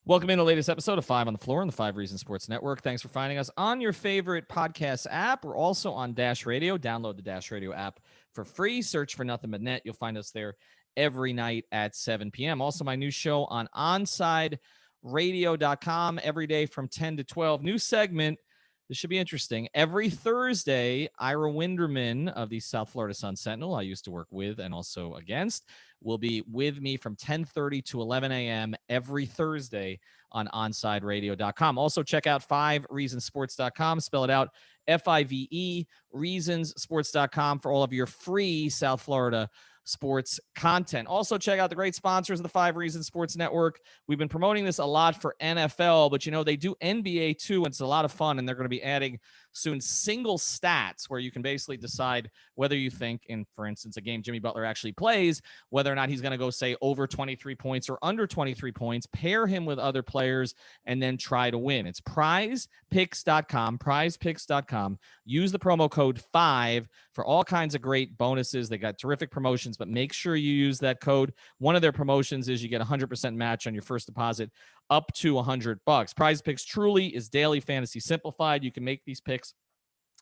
Welcome in the latest episode of 5 on the Floor on the 5 Reasons Sports Network. Thanks for finding us on your favorite podcast app. We're also on Dash Radio. Download the Dash Radio app for free. Search for Nothing But Net. You'll find us there every night at 7 p.m. Also, my new show on OnsideRadio.com every day from 10 to 12. New segment. This should be interesting. Every Thursday, Ira Winderman of the South Florida Sun Sentinel, I used to work with and also against, will be with me from 10:30 to 11 a.m. every Thursday on OnsideRadio.com. Also, check out 5reasonsports.com. Spell it out, F-I-V-E, reasonsports.com for all of your free South Florida sports content. Also, check out the great sponsors of the 5 Reasons Sports Network. We've been promoting this a lot for NFL, but, they do NBA too, and it's a lot of fun, and they're going to be adding soon single stats where you can basically decide whether you think in, for instance, a game Jimmy Butler actually plays, whether or not he's going to go, say, over 23 points or under 23 points, pair him with other players, and then try to win. It's prizepicks.com. Use the promo code 5 for all kinds of great bonuses. They got terrific promotions, but make sure you use that code. One of their promotions is you get a 100% match on your first deposit up to $100. Prize Picks truly is daily fantasy simplified. You can make these picks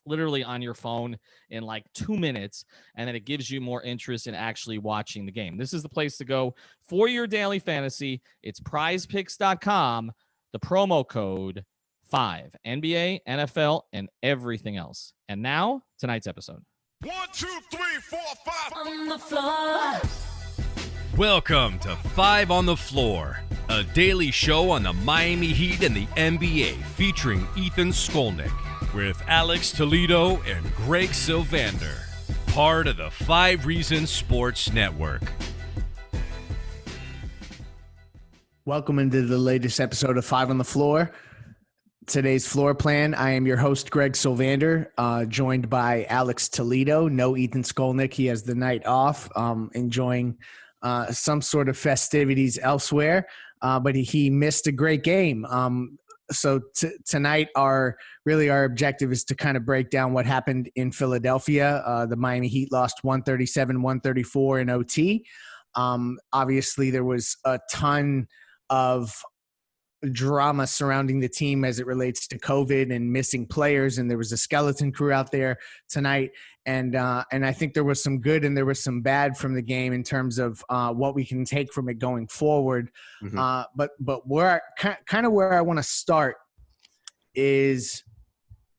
literally on your phone in like 2 minutes, and then it gives you more interest in actually watching the game. This is the place to go for your daily fantasy. It's prizepicks.com, the promo code 5, NBA, NFL, and everything else. And now, tonight's episode. 1, 2, 3, 4, 5 on the floor. Welcome to 5 on the Floor, a daily show on the Miami Heat and the NBA featuring Ethan Skolnick with Alex Toledo and Greg Sylvander, part of the 5 Reasons Sports Network. Welcome into the latest episode of 5 on the Floor. Today's floor plan, I am your host, Greg Sylvander, joined by Alex Toledo. No Ethan Skolnick. He has the night off, enjoying some sort of festivities elsewhere, but he missed a great game. So tonight, our objective is to kind of break down what happened in Philadelphia. The Miami Heat lost 137-134 in OT. Obviously, there was a ton of drama surrounding the team as it relates to COVID and missing players, and there was a skeleton crew out there tonight, and I think there was some good and there was some bad from the game in terms of what we can take from it going forward. Mm-hmm. But where I want to start is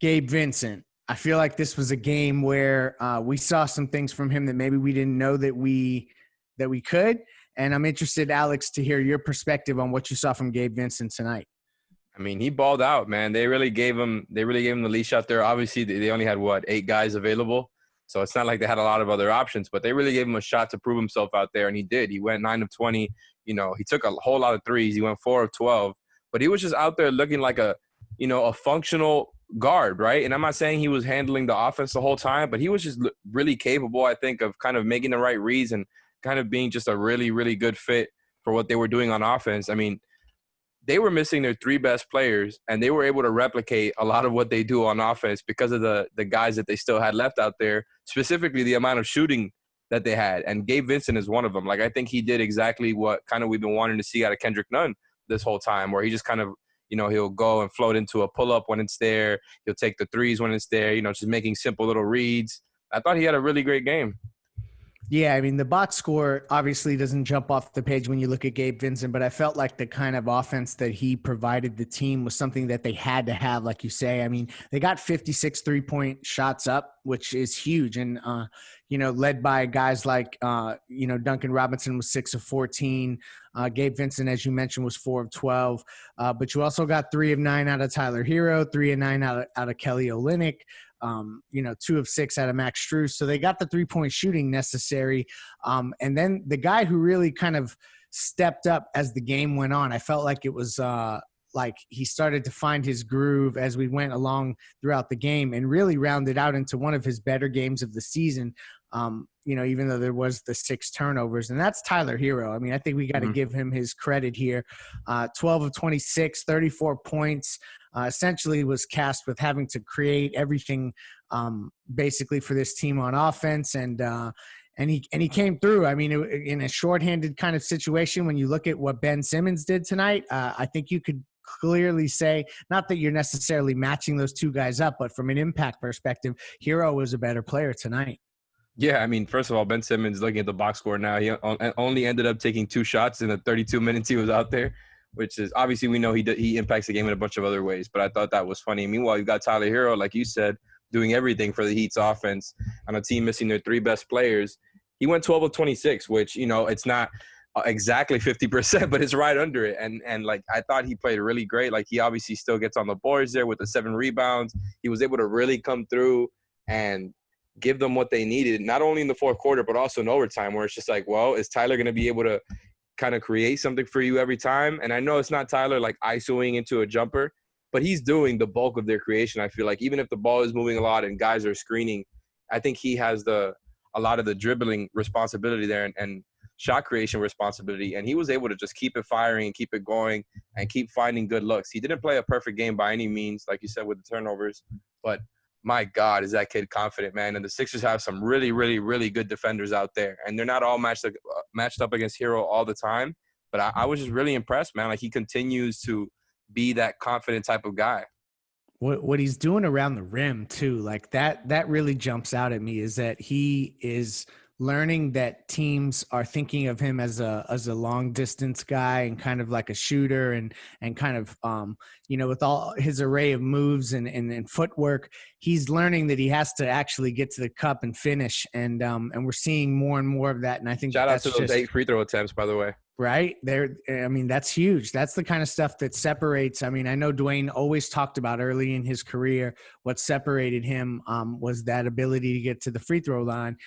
Gabe Vincent. I feel like this was a game where we saw some things from him that maybe we didn't know that we could. And I'm interested, Alex, to hear your perspective on what you saw from Gabe Vincent tonight. I mean, he balled out, man. They really gave him the leash out there. Obviously, they only had 8 guys available, so it's not like they had a lot of other options. But they really gave him a shot to prove himself out there, and he did. He went 9 of 20. He took a whole lot of threes. He went 4 of 12. But he was just out there looking like a functional guard, right? And I'm not saying he was handling the offense the whole time, but he was just really capable, I think, of kind of making the right reads and kind of being just a really, really good fit for what they were doing on offense. I mean, they were missing their 3 best players, and they were able to replicate a lot of what they do on offense because of the guys that they still had left out there, specifically the amount of shooting that they had. And Gabe Vincent is one of them. Like, I think he did exactly what kind of we've been wanting to see out of Kendrick Nunn this whole time, where he just kind of, he'll go and float into a pull-up when it's there. He'll take the threes when it's there, just making simple little reads. I thought he had a really great game. Yeah, I mean, the box score obviously doesn't jump off the page when you look at Gabe Vincent, but I felt like the kind of offense that he provided the team was something that they had to have, like you say. I mean, they got 56 3-point shots up, which is huge. And, led by guys like, Duncan Robinson was 6 of 14. Gabe Vincent, as you mentioned, was 4 of 12. But you also got 3 of 9 out of Tyler Herro, 3 of 9 out of Kelly Olynyk. 2 of 6 out of Max Strus. So they got the 3-point shooting necessary. And then the guy who really kind of stepped up as the game went on, I felt like it was like he started to find his groove as we went along throughout the game and really rounded out into one of his better games of the season. Even though there was the 6 turnovers, and that's Tyler Herro. I mean, I think we got to give him his credit here. 12 of 26, 34 points, essentially was cast with having to create everything basically for this team on offense. And And he came through. I mean, in a shorthanded kind of situation, when you look at what Ben Simmons did tonight, I think you could clearly say, not that you're necessarily matching those two guys up, but from an impact perspective, Herro was a better player tonight. Yeah, I mean, first of all, Ben Simmons, looking at the box score now, he only ended up taking 2 shots in the 32 minutes he was out there, which is obviously we know he impacts the game in a bunch of other ways. But I thought that was funny. Meanwhile, you got Tyler Herro, like you said, doing everything for the Heat's offense on a team missing their 3 best players. He went 12 of 26, which, it's not exactly 50%, but it's right under it. And like, I thought he played really great. Like, he obviously still gets on the boards there with the 7 rebounds. He was able to really come through and give them what they needed, not only in the fourth quarter, but also in overtime, where it's just like, well, is Tyler going to be able to kind of create something for you every time? And I know it's not Tyler like isoing into a jumper, but he's doing the bulk of their creation. I feel like even if the ball is moving a lot and guys are screening, I think he has a lot of the dribbling responsibility there and shot creation responsibility. And he was able to just keep it firing and keep it going and keep finding good looks. He didn't play a perfect game by any means, like you said, with the turnovers, but my God, is that kid confident, man. And the Sixers have some really, really, really good defenders out there. And they're not all matched up against Herro all the time. But I was just really impressed, man. Like, he continues to be that confident type of guy. What he's doing around the rim, too, like that really jumps out at me, is that he is learning that teams are thinking of him as a long distance guy and kind of like a shooter and kind of, with all his array of moves and footwork, he's learning that he has to actually get to the cup and finish. And we're seeing more and more of that. And I think shout out to those 8 free throw attempts, by the way. Right there. I mean, that's huge. That's the kind of stuff that separates. I mean, I know Dwayne always talked about early in his career, what separated him was that ability to get to the free throw line.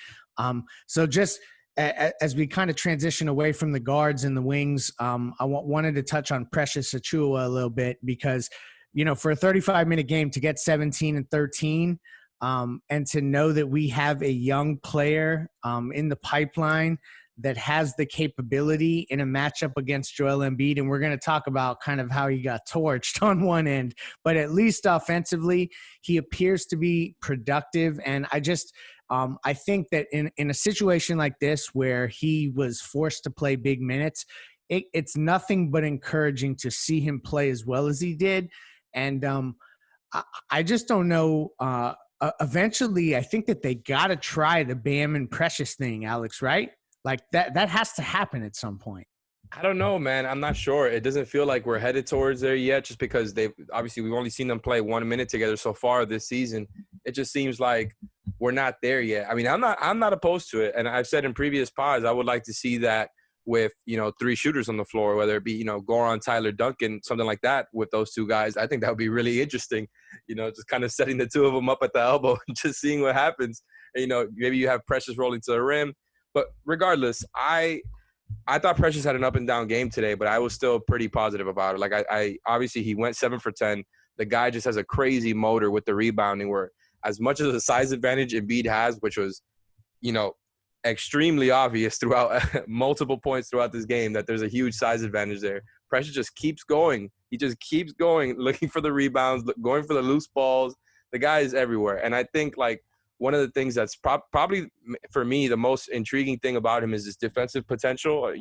So just as we kind of transition away from the guards and the wings, I wanted to touch on Precious Achiuwa a little bit because, for a 35-minute game to get 17 and 13 and to know that we have a young player in the pipeline that has the capability in a matchup against Joel Embiid. And we're going to talk about kind of how he got torched on one end, but at least offensively, he appears to be productive. And I think that in a situation like this, where he was forced to play big minutes, it's nothing but encouraging to see him play as well as he did. And I just don't know. Eventually, I think that they got to try the Bam and Precious thing, Alex, right? Like that has to happen at some point. I don't know, man. I'm not sure. It doesn't feel like we're headed towards there yet, just because we've only seen them play 1 minute together so far this season. It just seems like we're not there yet. I mean, I'm not opposed to it. And I've said in previous pods, I would like to see that with, 3 shooters on the floor, whether it be, Goran, Tyler, Duncan, something like that with those 2 guys. I think that would be really interesting, just kind of setting the 2 of them up at the elbow and just seeing what happens. And, maybe you have Precious rolling to the rim. But regardless, I thought Precious had an up and down game today, but I was still pretty positive about it. Like, I obviously he went 7 for 10. The guy just has a crazy motor with the rebounding, where as much as the size advantage Embiid has, which was, extremely obvious throughout multiple points throughout this game, that there's a huge size advantage there. Precious just keeps going. He just keeps going, looking for the rebounds, going for the loose balls. The guy is everywhere. And I think, like, one of the things that's probably for me the most intriguing thing about him is his defensive potential.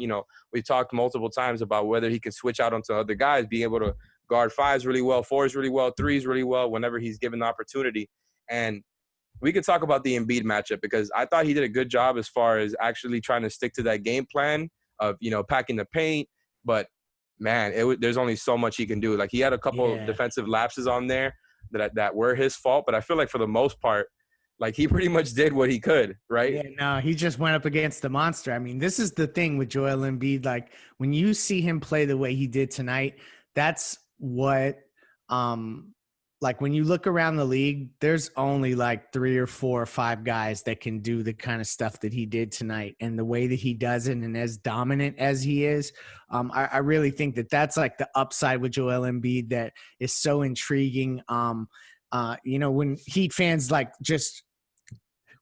We talked multiple times about whether he can switch out onto other guys, being able to guard 5s really well, 4s really well, 3s really well whenever he's given the opportunity. And we could talk about the Embiid matchup, because I thought he did a good job as far as actually trying to stick to that game plan of, packing the paint. But, man, there's only so much he can do. Like, he had a couple of defensive lapses on there that were his fault. But I feel like for the most part, like, he pretty much did what he could, right? Yeah, no, he just went up against the monster. I mean, this is the thing with Joel Embiid. Like, when you see him play the way he did tonight, that's what like, when you look around the league, there's only like 3 or 4 or 5 guys that can do the kind of stuff that he did tonight. And the way that he does it, and as dominant as he is, I really think that that's like the upside with Joel Embiid that is so intriguing. When Heat fans, like, just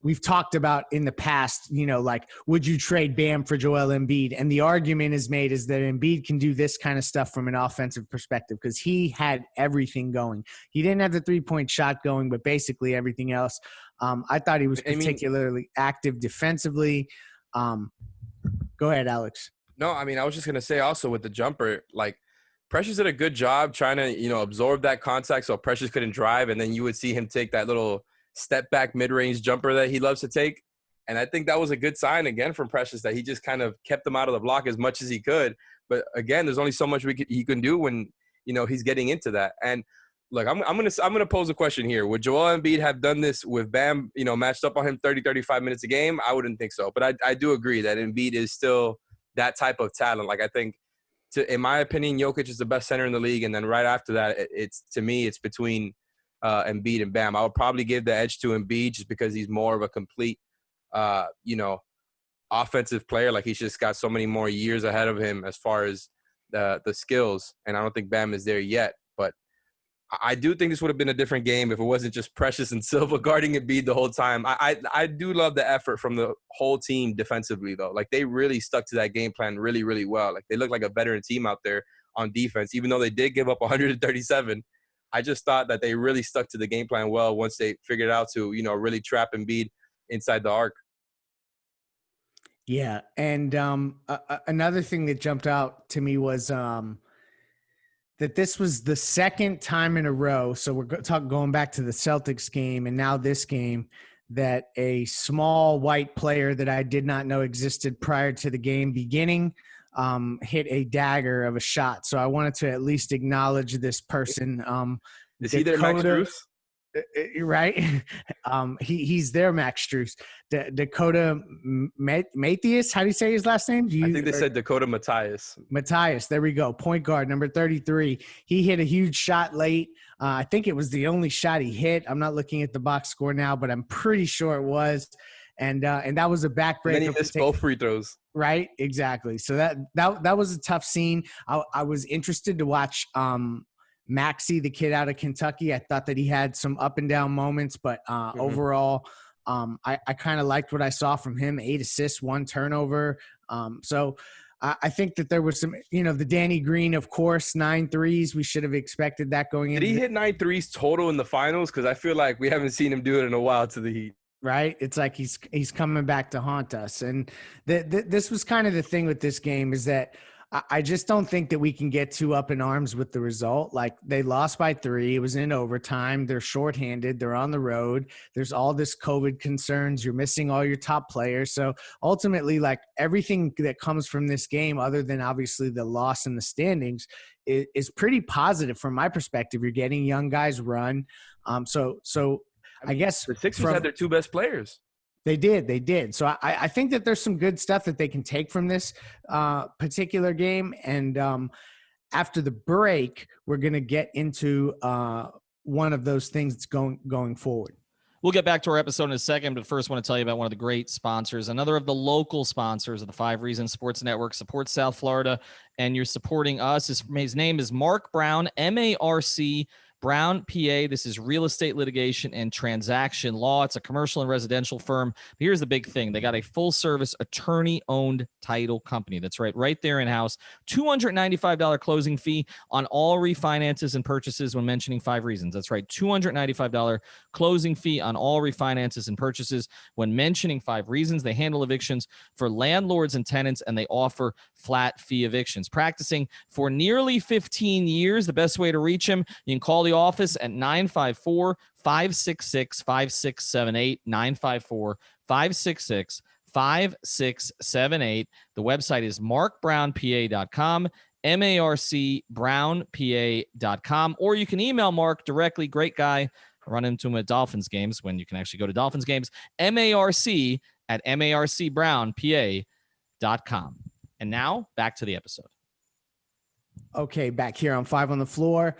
we've talked about in the past, like, would you trade Bam for Joel Embiid? And the argument is made is that Embiid can do this kind of stuff from an offensive perspective because he had everything going. He didn't have the 3-point shot going, but basically everything else. I thought he was particularly active defensively. Go ahead, Alex. No, I mean, I was just going to say also with the jumper, like, Precious did a good job trying to, absorb that contact so Precious couldn't drive, and then you would see him take that little step back mid-range jumper that he loves to take. And I think that was a good sign, again, from Precious that he just kind of kept him out of the block as much as he could. But, again, there's only so much he can do when, he's getting into that. And, look, I'm gonna pose a question here. Would Joel Embiid have done this with Bam, matched up on him 30, 35 minutes a game? I wouldn't think so. But I do agree that Embiid is still that type of talent. Like, I think, in my opinion, Jokic is the best center in the league. And then right after that, it's between Embiid and Bam. I would probably give the edge to Embiid just because he's more of a complete, offensive player. Like, he's just got so many more years ahead of him as far as the skills. And I don't think Bam is there yet. But I do think this would have been a different game if it wasn't just Precious and Silva guarding Embiid the whole time. I do love the effort from the whole team defensively, though. Like, they really stuck to that game plan really, really well. Like, they look like a veteran team out there on defense, even though they did give up 137. I just thought that they really stuck to the game plan well once they figured out to, really trap Embiid inside the arc. Yeah, and another thing that jumped out to me was that this was the second time in a row. So we're going back to the Celtics game and now this game, that a small white player that I did not know existed prior to the game beginning hit a dagger of a shot. So I wanted to at least acknowledge this person. Is he their Max Strus? Right? He's their Max Strus. Dakota Mathias, how do you say his last name? I think they said Dakota Matthias. Matthias, there we go. Point guard, number 33. He hit a huge shot late. I think it was the only shot he hit. I'm not looking at the box score now, but I'm pretty sure it was. And that was a backbreaker. And then he missed both free throws. Right, exactly. So that was a tough scene. I was interested to watch Maxey, the kid out of Kentucky. I thought that he had some up and down moments, but overall, I kind of liked what I saw from him. 8 assists, 1 turnover. So I think that there was some, the Danny Green, of course, 9 threes. We should have expected that going in. Did he hit 9 threes total in the finals? Because I feel like we haven't seen him do it in a while to the Heat. Right? It's like he's coming back to haunt us. And this was kind of the thing with this game, is that I just don't think that we can get too up in arms with the result. Like, they lost by 3. It was in overtime. They're shorthanded. They're on the road. There's all this COVID concerns. You're missing all your top players. So ultimately, like, everything that comes from this game, other than obviously the loss in the standings, is pretty positive from my perspective. You're getting young guys run. So I guess the Sixers had their 2 best players. They did. So I think that there's some good stuff that they can take from this particular game. And after the break, we're going to get into one of those things that's going forward. We'll get back to our episode in a second, but first I want to tell you about one of the great sponsors, another of the local sponsors of the 5 Reasons Sports Network. Support South Florida, and you're supporting us. His name is Mark Brown, M-A-R-C, Brown, PA. This is real estate litigation and transaction law. It's a commercial and residential firm. But here's the big thing. They got a full-service attorney-owned title company. That's right there in-house. $295 closing fee on all refinances and purchases when mentioning 5 Reasons. That's right, $295 closing fee on all refinances and purchases when mentioning 5 Reasons. They handle evictions for landlords and tenants, and they offer flat fee evictions. Practicing for nearly 15 years, the best way to reach him, you can call the office at 954-566-5678, 954-566-5678. The website is markbrownpa.com, marcbrownpa.com, or you can email Mark directly. Great guy. Run into him at Dolphins games when you can actually go to Dolphins games. marc@marcbrownpa.com. And now back to the episode. Okay, back here on 5 on the Floor.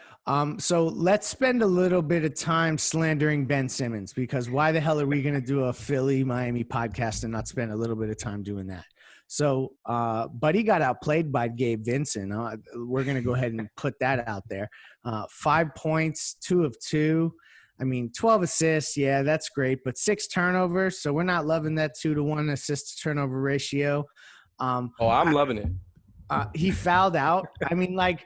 So let's spend a little bit of time slandering Ben Simmons, because why the hell are we going to do a Philly-Miami podcast and not spend a little bit of time doing that? So, Buddy got outplayed by Gabe Vincent. We're going to go ahead and put that out there. 5 points, 2 of 2. I mean, 12 assists, yeah, that's great, but 6 turnovers, so we're not loving that 2-to-1 assist to turnover ratio. I'm loving it. He fouled out. I mean, like,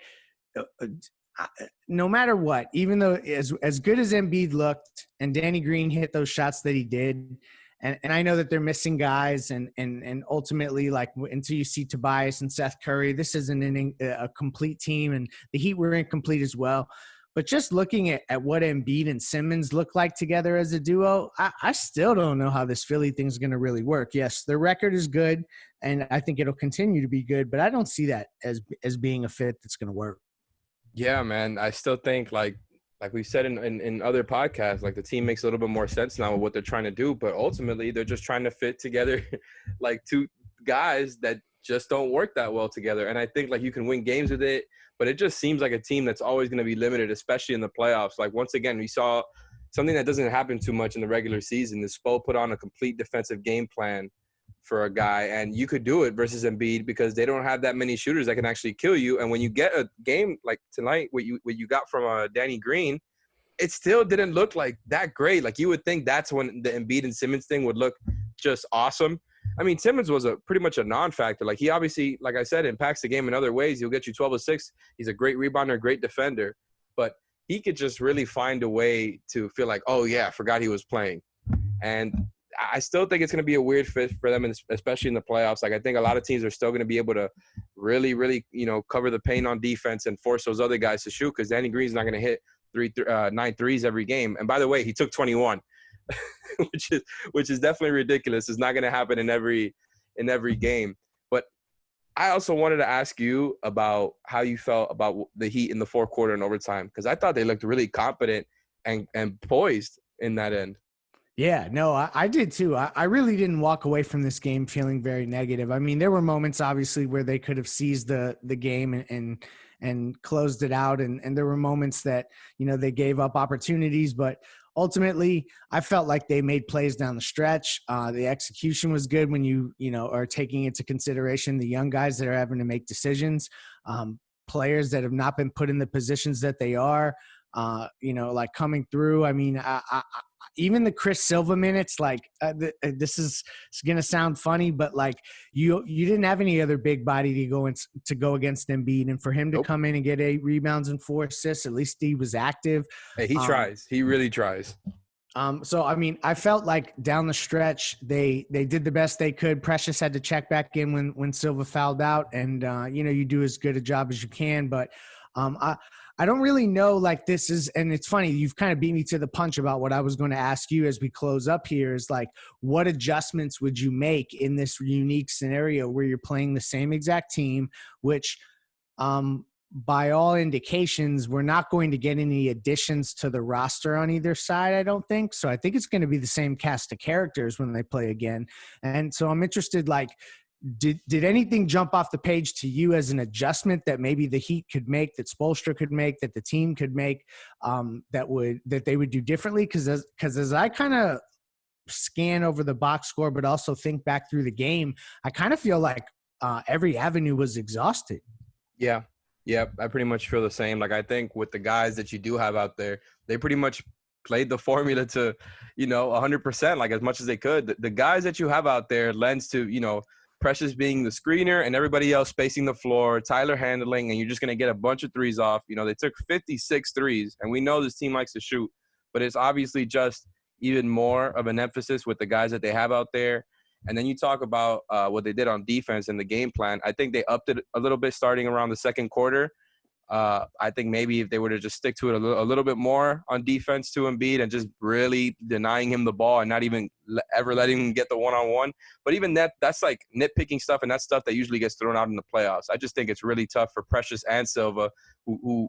no matter what, even though as good as Embiid looked and Danny Green hit those shots that he did, and I know that they're missing guys, and ultimately, like, until you see Tobias and Seth Curry, this isn't a complete team, and the Heat were incomplete as well. But just looking at what Embiid and Simmons look like together as a duo, I still don't know how this Philly thing's going to really work. Yes, their record is good, and I think it'll continue to be good, but I don't see that as being a fit that's going to work. Yeah, man. I still think, like we said in other podcasts, like, the team makes a little bit more sense now with what they're trying to do, but ultimately they're just trying to fit together like two guys that just don't work that well together. And I think, like, you can win games with it, but it just seems like a team that's always going to be limited, especially in the playoffs. Like, once again, we saw something that doesn't happen too much in the regular season. The Spo put on a complete defensive game plan for a guy, and you could do it versus Embiid because they don't have that many shooters that can actually kill you. And when you get a game like tonight, what you got from Danny Green, it still didn't look like that great. Like, you would think that's when the Embiid and Simmons thing would look just awesome. I mean, Simmons was pretty much a non-factor. Like, he obviously, like I said, impacts the game in other ways. He'll get you 12 or 6. He's a great rebounder, great defender. But he could just really find a way to feel like, oh, yeah, I forgot he was playing. And I still think it's going to be a weird fit for them, especially in the playoffs. Like, I think a lot of teams are still going to be able to really, really, cover the paint on defense and force those other guys to shoot, because Danny Green's not going to hit 9 threes every game. And by the way, he took 21. which is definitely ridiculous. It's not going to happen in every game. But I also wanted to ask you about how you felt about the Heat in the fourth quarter and overtime, because I thought they looked really competent and poised in that end. Yeah, no, I did too. I really didn't walk away from this game feeling very negative. I mean, there were moments obviously where they could have seized the game and closed it out, and there were moments that they gave up opportunities, but ultimately, I felt like they made plays down the stretch. The execution was good when you are taking into consideration the young guys that are having to make decisions, players that have not been put in the positions that they are, like coming through. I mean, even the Chris Silva minutes, like this is going to sound funny, but like you didn't have any other big body to go against Embiid, and for him to come in and get 8 rebounds and 4 assists, at least he was active. Hey, he tries. He really tries. So, I mean, I felt like down the stretch, they did the best they could. Precious had to check back in when Silva fouled out, and you do as good a job as you can, but I don't really know, like, this is, and it's funny, you've kind of beat me to the punch about what I was going to ask you as we close up here, is like, what adjustments would you make in this unique scenario where you're playing the same exact team, which by all indications, we're not going to get any additions to the roster on either side, I don't think. So I think it's going to be the same cast of characters when they play again. And so I'm interested, like, did anything jump off the page to you as an adjustment that maybe the Heat could make, that Spoelstra could make, that the team could make, that they would do differently? Because as I kind of scan over the box score, but also think back through the game, I kind of feel like every avenue was exhausted. Yeah, I pretty much feel the same. Like, I think with the guys that you do have out there, they pretty much played the formula to, 100%, like, as much as they could. The guys that you have out there lends to, Precious being the screener and everybody else spacing the floor, Tyler handling, and you're just going to get a bunch of threes off. They took 56 threes, and we know this team likes to shoot, but it's obviously just even more of an emphasis with the guys that they have out there. And then you talk about what they did on defense and the game plan. I think they upped it a little bit starting around the second quarter. I think maybe if they were to just stick to it a little bit more on defense to Embiid and just really denying him the ball and not even ever letting him get the one-on-one. But even that's like nitpicking stuff, and that's stuff that usually gets thrown out in the playoffs. I just think it's really tough for Precious and Silva, who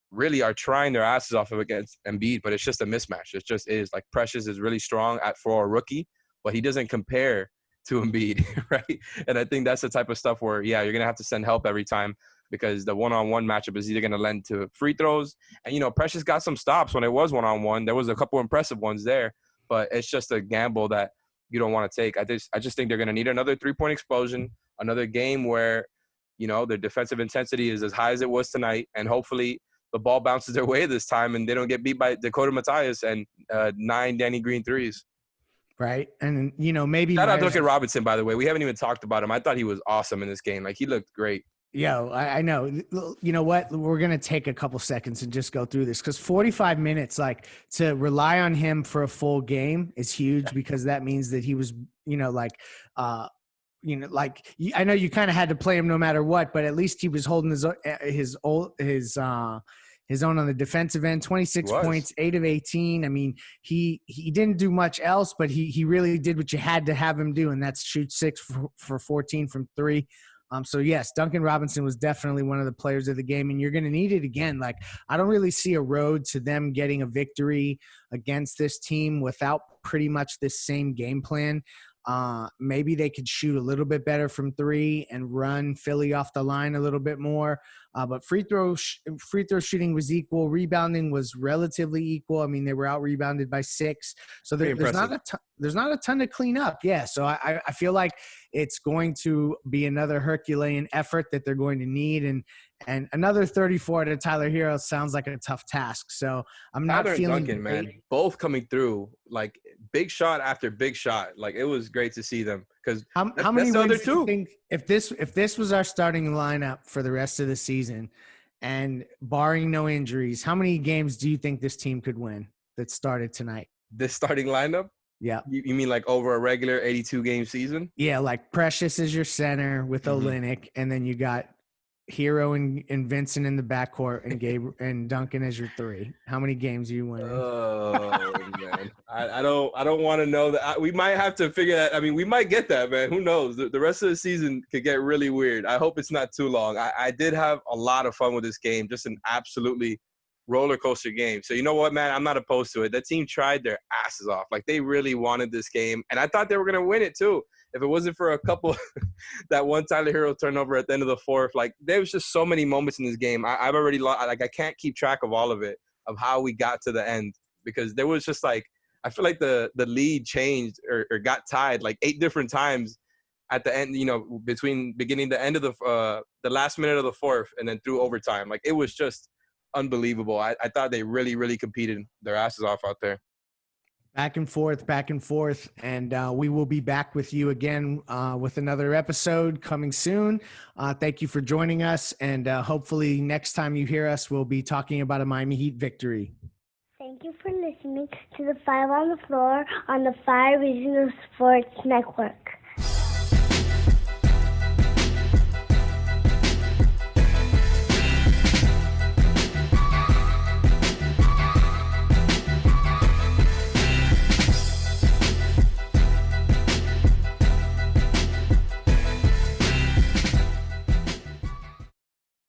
really are trying their asses off against Embiid, but it's just a mismatch. It just is. Like, Precious is really strong for a rookie, but he doesn't compare to Embiid, right? And I think that's the type of stuff where, yeah, you're going to have to send help every time, because the one-on-one matchup is either going to lend to free throws. And, Precious got some stops when it was one-on-one. There was a couple impressive ones there, but it's just a gamble that you don't want to take. I just think they're going to need another three-point explosion, another game where, their defensive intensity is as high as it was tonight, and hopefully the ball bounces their way this time and they don't get beat by Dakota Mathias and 9 Danny Green threes. Right. And, maybe Shout out Duncan Robinson, by the way. We haven't even talked about him. I thought he was awesome in this game. Like, he looked great. Yo, I know. You know what? We're going to take a couple seconds and just go through this because 45 minutes, like, to rely on him for a full game is huge because that means that he was, I know you kind of had to play him no matter what, but at least he was holding his own on the defensive end. 26 points, 8 of 18. I mean, he didn't do much else, but he really did what you had to have him do, and that's shoot 6 for 14 from 3. So yes, Duncan Robinson was definitely one of the players of the game, and you're going to need it again. Like, I don't really see a road to them getting a victory against this team without pretty much this same game plan. Maybe they could shoot a little bit better from 3 and run Philly off the line a little bit more. But free throw shooting was equal. Rebounding was relatively equal. I mean, they were out rebounded by 6. So there's not a ton to clean up. Yeah. So I feel like it's going to be another Herculean effort that they're going to need. And another 34 to Tyler Herro sounds like a tough task. So I'm not feeling Duncan, man, both coming through like big shot after big shot. Like, it was great to see them because how many wins do you think if this was our starting lineup for the rest of the season and barring no injuries, how many games do you think this team could win that started tonight? This starting lineup? Yeah. You mean like over a regular 82 game season? Yeah. Like Precious is your center with Olynyk, and then you got Herro and Vincent in the backcourt, and Gabe and Duncan as your 3. How many games are you winning? Oh man, I don't want to know that. We might have to figure that. I mean, we might get that, man. Who knows? The rest of the season could get really weird. I hope it's not too long. I did have a lot of fun with this game. Just an absolutely roller coaster game. So you know what, man? I'm not opposed to it. That team tried their asses off. Like, they really wanted this game, and I thought they were gonna win it too. If it wasn't for a couple, that one Tyler Herro turnover at the end of the 4th, like, there was just so many moments in this game. I've already lost. Like, I can't keep track of all of it, of how we got to the end, because there was just like, I feel like the lead changed or got tied like 8 different times at the end. Between beginning the end of the last minute of the 4th and then through overtime. Like, it was just unbelievable. I thought they really, really competed their asses off out there. Back and forth. And we will be back with you again with another episode coming soon. Thank you for joining us. And hopefully next time you hear us, we'll be talking about a Miami Heat victory. Thank you for listening to the 5 on the Floor on the 5 Regional Sports Network.